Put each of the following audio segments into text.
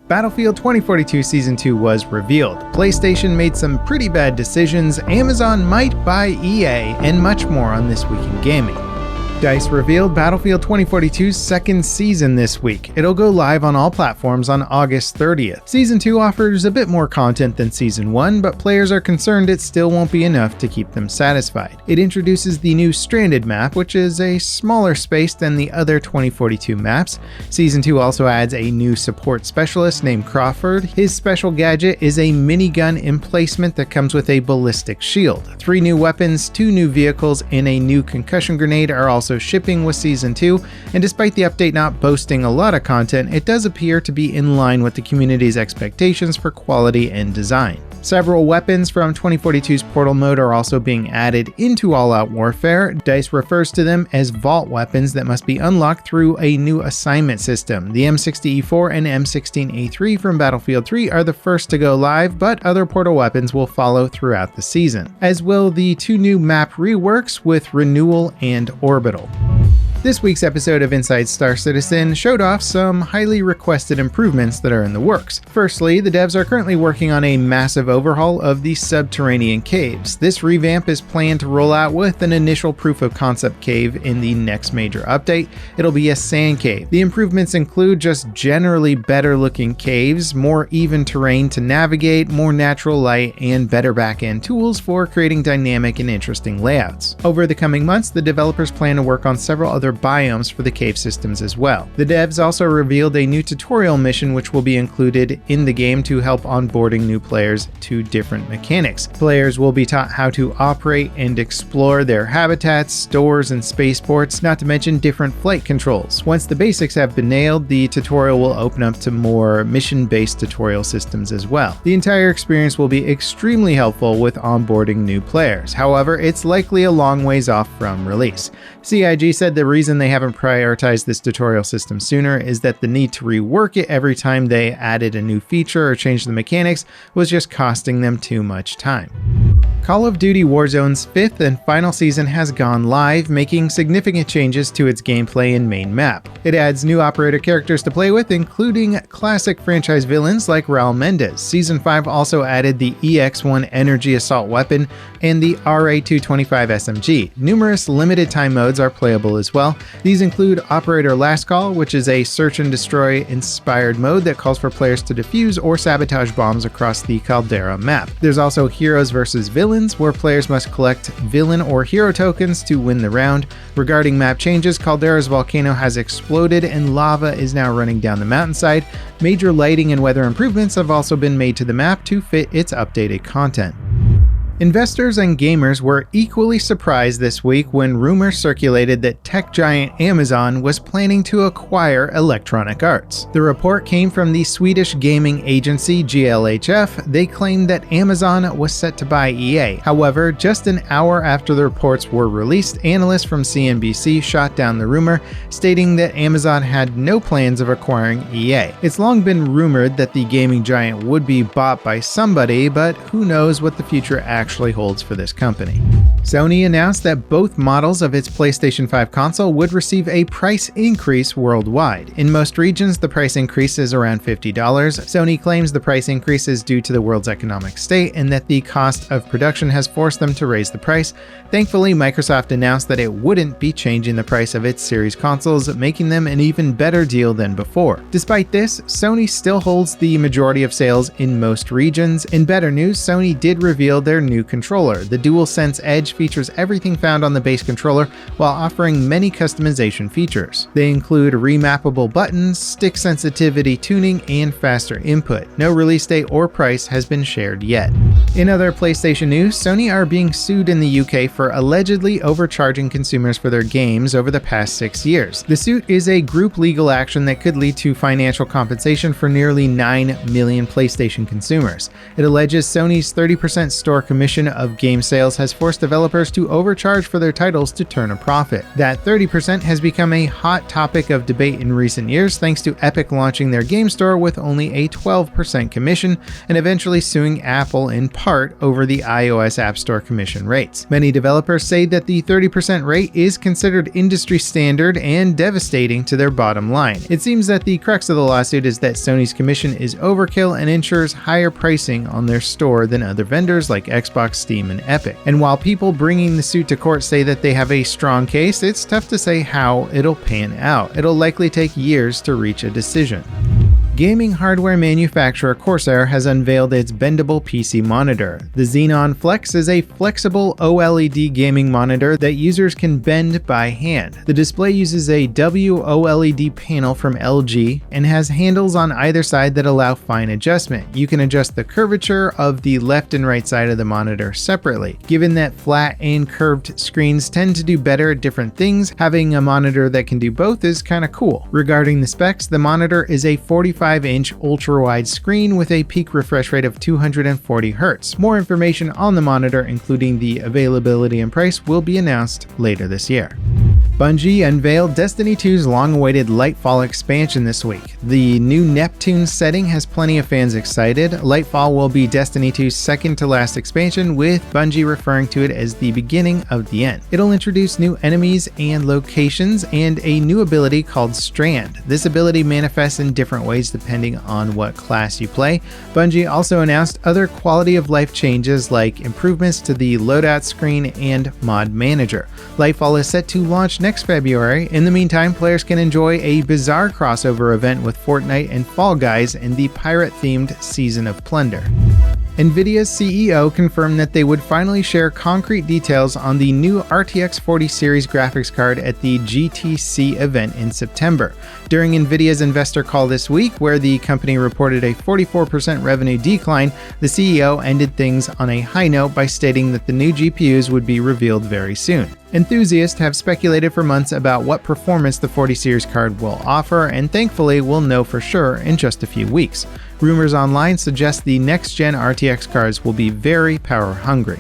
Battlefield 2042 Season 2 was revealed. PlayStation made some pretty bad decisions, Amazon might buy EA, and much more on This Week in Gaming. DICE revealed Battlefield 2042's second season this week. It'll go live on all platforms on August 30th. Season 2 offers a bit more content than Season 1, but players are concerned it still won't be enough to keep them satisfied. It introduces the new Stranded map, which is a smaller space than the other 2042 maps. Season 2 also adds a new support specialist named Crawford. His special gadget is a minigun emplacement that comes with a ballistic shield. 3 new weapons, 2 new vehicles, and a new concussion grenade are also shipping with Season 2, and despite the update not boasting a lot of content, it does appear to be in line with the community's expectations for quality and design. Several weapons from 2042's Portal mode are also being added into All Out Warfare. DICE refers to them as vault weapons that must be unlocked through a new assignment system. The M60E4 and M16A3 from Battlefield 3 are the first to go live, but other Portal weapons will follow throughout the season, as will the 2 new map reworks with Renewal and Orbital. This week's episode of Inside Star Citizen showed off some highly requested improvements that are in the works. Firstly, the devs are currently working on a massive overhaul of the subterranean caves. This revamp is planned to roll out with an initial proof of concept cave in the next major update. It'll be a sand cave. The improvements include just generally better looking caves, more even terrain to navigate, more natural light, and better back-end tools for creating dynamic and interesting layouts. Over the coming months, the developers plan to work on several other biomes for the cave systems as well. The devs also revealed a new tutorial mission which will be included in the game to help onboarding new players to different mechanics. Players will be taught how to operate and explore their habitats, stores, and spaceports, not to mention different flight controls. Once the basics have been nailed, the tutorial will open up to more mission-based tutorial systems as well. The entire experience will be extremely helpful with onboarding new players. However, it's likely a long ways off from release. CIG said the reason they haven't prioritized this tutorial system sooner is that the need to rework it every time they added a new feature or changed the mechanics was just costing them too much time. Call of Duty Warzone's 5th and final season has gone live, making significant changes to its gameplay and main map. It adds new operator characters to play with, including classic franchise villains like Raul Mendez. Season 5 also added the EX-1 energy assault weapon and the RA-225 SMG. Numerous limited time modes are playable as well. These include Operator Last Call, which is a search and destroy inspired mode that calls for players to defuse or sabotage bombs across the Caldera map. There's also Heroes vs. Villains, where players must collect villain or hero tokens to win the round. Regarding map changes, Caldera's volcano has exploded and lava is now running down the mountainside. Major lighting and weather improvements have also been made to the map to fit its updated content. Investors and gamers were equally surprised this week when rumors circulated that tech giant Amazon was planning to acquire Electronic Arts. The report came from the Swedish gaming agency GLHF. They claimed that Amazon was set to buy EA. However, just an hour after the reports were released, analysts from CNBC shot down the rumor, stating that Amazon had no plans of acquiring EA. It's long been rumored that the gaming giant would be bought by somebody, but who knows what the future actually holds for this company. Sony announced that both models of its PlayStation 5 console would receive a price increase worldwide. In most regions, the price increase is around $50. Sony claims the price increase is due to the world's economic state and that the cost of production has forced them to raise the price. Thankfully, Microsoft announced that it wouldn't be changing the price of its series consoles, making them an even better deal than before. Despite this, Sony still holds the majority of sales in most regions. In better news, Sony did reveal their new controller. The DualSense Edge features everything found on the base controller while offering many customization features. They include remappable buttons, stick sensitivity tuning, and faster input. No release date or price has been shared yet. In other PlayStation news, Sony are being sued in the UK for allegedly overcharging consumers for their games over the past 6 years. The suit is a group legal action that could lead to financial compensation for nearly 9 million PlayStation consumers. It alleges Sony's 30% store commission of game sales has forced developers to overcharge for their titles to turn a profit. That 30% has become a hot topic of debate in recent years thanks to Epic launching their game store with only a 12% commission and eventually suing Apple in part part over the iOS App Store commission rates. Many developers say that the 30% rate is considered industry standard and devastating to their bottom line. It seems that the crux of the lawsuit is that Sony's commission is overkill and ensures higher pricing on their store than other vendors like Xbox, Steam, and Epic. And while people bringing the suit to court say that they have a strong case, it's tough to say how it'll pan out. It'll likely take years to reach a decision. Gaming hardware manufacturer Corsair has unveiled its bendable PC monitor. The Xenon Flex is a flexible OLED gaming monitor that users can bend by hand. The display uses a WOLED panel from LG and has handles on either side that allow fine adjustment. You can adjust the curvature of the left and right side of the monitor separately. Given that flat and curved screens tend to do better at different things, having a monitor that can do both is kinda cool. Regarding the specs, the monitor is a 45-inch ultra-wide screen with a peak refresh rate of 240 Hz. More information on the monitor, including the availability and price, will be announced later this year. Bungie unveiled Destiny 2's long-awaited Lightfall expansion this week. The new Neptune setting has plenty of fans excited. Lightfall will be Destiny 2's second-to-last expansion, with Bungie referring to it as the beginning of the end. It'll introduce new enemies and locations and a new ability called Strand. This ability manifests in different ways depending on what class you play. Bungie also announced other quality-of-life changes like improvements to the loadout screen and mod manager. Lightfall is set to launch next February. In the meantime, players can enjoy a bizarre crossover event with Fortnite and Fall Guys in the pirate-themed Season of Plunder. Nvidia CEO confirmed that they would finally share concrete details on the new RTX 40 series graphics card at the GTC event in September. During Nvidia's investor call this week, where the company reported a 44% revenue decline, the CEO ended things on a high note by stating that the new GPUs would be revealed very soon. Enthusiasts have speculated for months about what performance the 40 series card will offer, and thankfully we'll know for sure in just a few weeks. Rumors online suggest the next-gen RTX cards will be very power-hungry.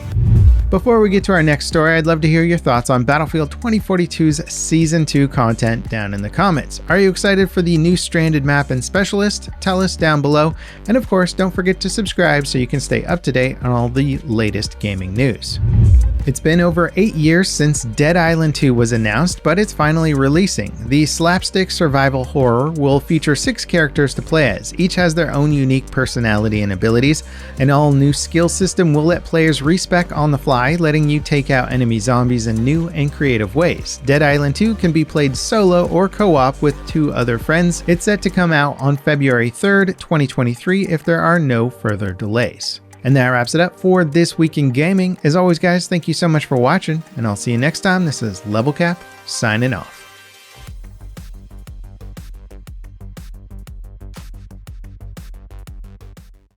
Before we get to our next story, I'd love to hear your thoughts on Battlefield 2042's Season 2 content down in the comments. Are you excited for the new Stranded map and Specialist? Tell us down below. And of course, don't forget to subscribe so you can stay up to date on all the latest gaming news. It's been over 8 years since Dead Island 2 was announced, but it's finally releasing. The slapstick survival horror will feature 6 characters to play as. Each has their own unique personality and abilities. An all-new skill system will let players respec on the fly, letting you take out enemy zombies in new and creative ways. Dead Island 2 can be played solo or co-op with 2 other friends. It's set to come out on February 3rd, 2023 if there are no further delays. And that wraps it up for this week in gaming. As always, guys, thank you so much for watching, and I'll see you next time. This is Level Cap, signing off.